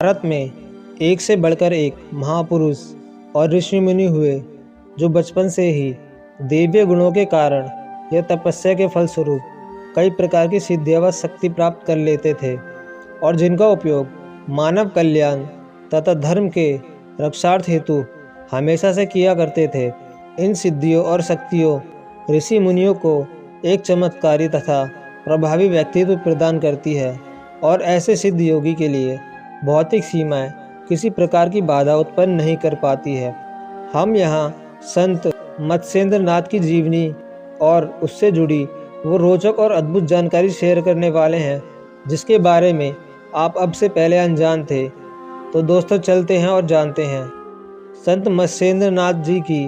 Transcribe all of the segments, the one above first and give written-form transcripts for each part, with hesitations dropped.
भारत में एक से बढ़कर एक महापुरुष और ऋषि मुनि हुए जो बचपन से ही दैवीय गुणों के कारण या तपस्या के फलस्वरूप कई प्रकार की सिद्धियां व शक्ति प्राप्त कर लेते थे और जिनका उपयोग मानव कल्याण तथा धर्म के रक्षार्थ हेतु हमेशा से किया करते थे। इन सिद्धियों और शक्तियों ऋषि मुनियों को एक चमत्कारी तथा प्रभावी व्यक्तित्व प्रदान करती है और ऐसे सिद्ध योगी के लिए भौतिक सीमाएं किसी प्रकार की बाधा उत्पन्न नहीं कर पाती है। हम यहाँ संत मत्स्येंद्र नाथ की जीवनी और उससे जुड़ी वो रोचक और अद्भुत जानकारी शेयर करने वाले हैं जिसके बारे में आप अब से पहले अनजान थे। तो दोस्तों चलते हैं और जानते हैं संत मत्स्येंद्र नाथ जी की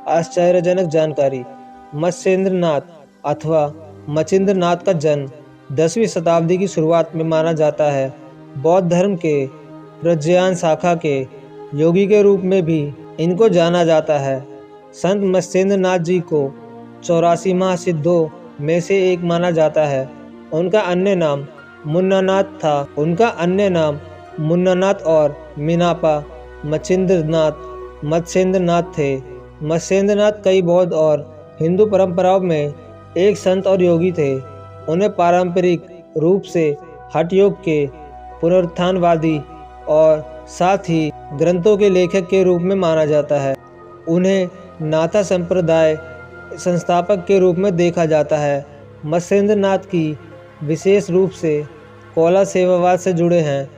आश्चर्यजनक जानकारी। मत्स्येंद्र नाथ अथवा मचिंद्र नाथ का जन्म 10वीं शताब्दी की शुरुआत में माना जाता है। बौद्ध धर्म के प्रज्ञान शाखा के योगी के रूप में भी इनको जाना जाता है। संत मत्स्येंद्र नाथ जी को 84 महासिद्धों में से एक माना जाता है। उनका अन्य नाम मुन्नानाथ था। उनका अन्य नाम मुन्नानाथ और मिनापा मत्स्येंद्र नाथ थे। मत्स्येंद्र नाथ कई बौद्ध और हिंदू परंपराओं में एक संत और योगी थे। उन्हें पारंपरिक रूप से हठ योग के पुनरुत्थानवादी और साथ ही ग्रंथों के लेखक के रूप में माना जाता है। उन्हें नाथा संप्रदाय संस्थापक के रूप में देखा जाता है। मत्स्येंद्र नाथ की विशेष रूप से कौला सेवावाद से जुड़े हैं।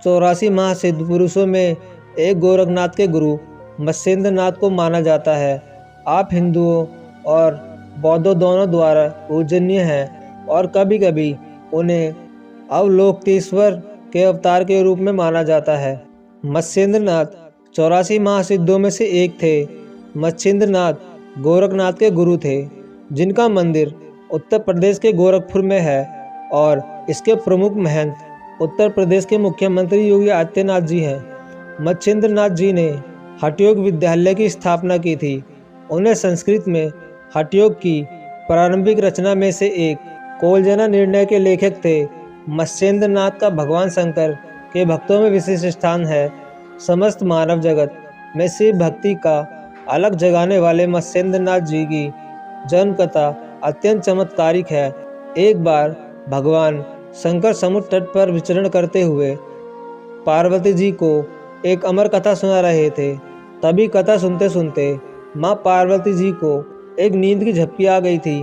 84 महासिद्ध पुरुषों में एक गोरखनाथ के गुरु मत्स्येंद्र नाथ को माना जाता है। आप हिंदुओं और बौद्धों दोनों द्वारा पूजनीय हैं और कभी कभी उन्हें अवलोकितेश्वर के अवतार के रूप में माना जाता है। मत्स्येंद्र नाथ 84 महासिद्धों में से एक थे। मत्स्येंद्र नाथ गोरखनाथ के गुरु थे जिनका मंदिर उत्तर प्रदेश के गोरखपुर में है और इसके प्रमुख महंत उत्तर प्रदेश के मुख्यमंत्री योगी आदित्यनाथ जी हैं। मत्स्येंद्र नाथ जी ने हठयोग विद्यालय की स्थापना की थी। उन्हें संस्कृत में हठयोग की प्रारंभिक रचना में से एक कौलजना निर्णय के लेखक थे। मत्स्येंद्र नाथ का भगवान शंकर के भक्तों में विशेष स्थान है। समस्त मानव जगत में शिव भक्ति का अलग जगाने वाले मत्स्येंद्र नाथ जी की जन्म कथा अत्यंत चमत्कारिक है। एक बार भगवान शंकर समुद्र तट पर विचरण करते हुए पार्वती जी को एक अमर कथा सुना रहे थे। तभी कथा सुनते सुनते माँ पार्वती जी को एक नींद की झपकी आ गई थी।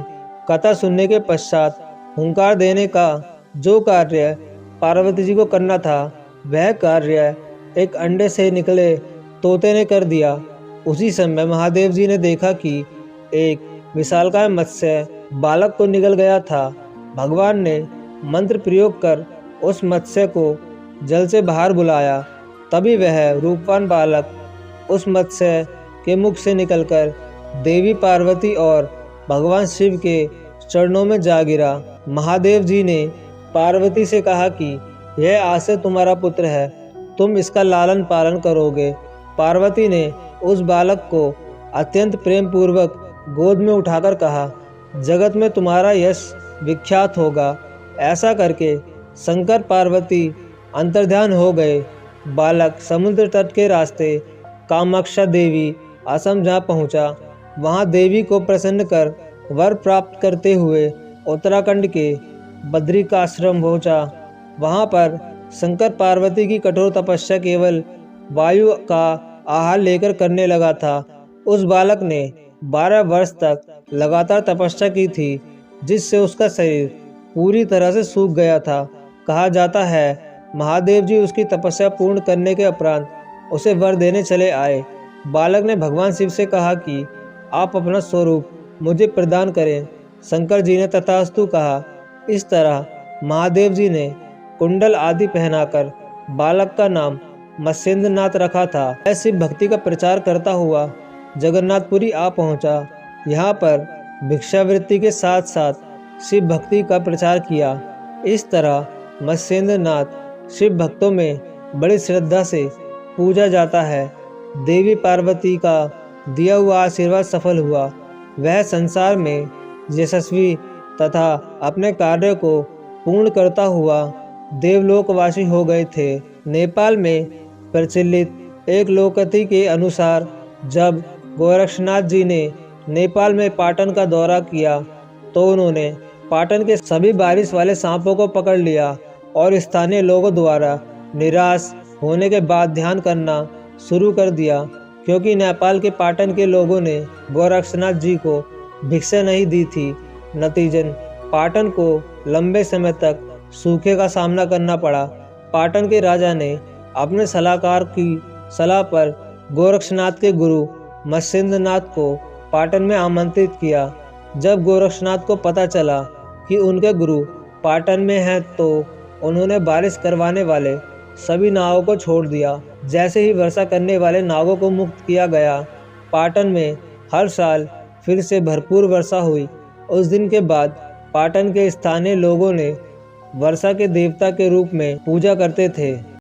कथा सुनने के पश्चात हुंकार देने का जो कार्य पार्वती जी को करना था वह कार्य एक अंडे से निकले तोते ने कर दिया। उसी समय महादेव जी ने देखा कि एक विशालकाय मत्स्य बालक को निगल गया था। भगवान ने मंत्र प्रयोग कर उस मत्स्य को जल से बाहर बुलाया। तभी वह रूपवान बालक उस मत्स्य के मुख से निकलकर देवी पार्वती और भगवान शिव के चरणों में जा गिरा। महादेव जी ने पार्वती से कहा कि यह आज से तुम्हारा पुत्र है, तुम इसका लालन पालन करोगे। पार्वती ने उस बालक को अत्यंत प्रेम पूर्वक गोद में उठाकर कहा, जगत में तुम्हारा यश विख्यात होगा। ऐसा करके शंकर पार्वती अंतर्ध्यान हो गए। बालक समुद्र तट के रास्ते कामाक्षा देवी आश्रम जा पहुंचा। वहां देवी को प्रसन्न कर वर प्राप्त करते हुए उत्तराखंड के बद्रिकाश्रम पहुंचा। वहां पर शंकर पार्वती की कठोर तपस्या केवल वायु का आहार लेकर करने लगा था। उस बालक ने 12 वर्ष तक लगातार तपस्या की थी जिससे उसका शरीर पूरी तरह से सूख गया था। कहा जाता है महादेव जी उसकी तपस्या पूर्ण करने के उपरांत उसे वर देने चले आए। बालक ने भगवान शिव से कहा कि आप अपना स्वरूप मुझे प्रदान करें। शंकर जी ने तथास्तु कहा। इस तरह महादेव जी ने कुंडल आदि पहनाकर बालक का नाम मत्स्येंद्र नाथ रखा था। ऐसी भक्ति का प्रचार करता हुआ जगन्नाथपुरी आ पहुंचा। यहाँ पर भिक्षावृत्ति के साथ साथ शिव भक्ति का प्रचार किया। इस तरह मत्स्येंद्र नाथ शिव भक्तों में बड़ी श्रद्धा से पूजा जाता है। देवी पार्वती का दिया हुआ आशीर्वाद सफल हुआ। वह संसार में यशस्वी तथा अपने कार्य को पूर्ण करता हुआ देवलोकवासी हो गए थे। नेपाल में प्रचलित एक लोककथन के अनुसार जब गोरक्षनाथ जी ने नेपाल में पाटन का दौरा किया तो उन्होंने पाटन के सभी बारिश वाले सांपों को पकड़ लिया और स्थानीय लोगों द्वारा निराश होने के बाद ध्यान करना शुरू कर दिया, क्योंकि नेपाल के पाटन के लोगों ने गोरक्षनाथ जी को भिक्षा नहीं दी थी। नतीजन पाटन को लंबे समय तक सूखे का सामना करना पड़ा। पाटन के राजा ने अपने सलाहकार की सलाह पर गोरक्षनाथ के गुरु मत्स्येंद्रनाथ को पाटन में आमंत्रित किया। जब गोरक्षनाथ को पता चला कि उनके गुरु पाटन में हैं तो उन्होंने बारिश करवाने वाले सभी नावों को छोड़ दिया। जैसे ही वर्षा करने वाले नावों को मुक्त किया गया, पाटन में हर साल फिर से भरपूर वर्षा हुई। उस दिन के बाद पाटन के स्थानीय लोगों ने वर्षा के देवता के रूप में पूजा करते थे।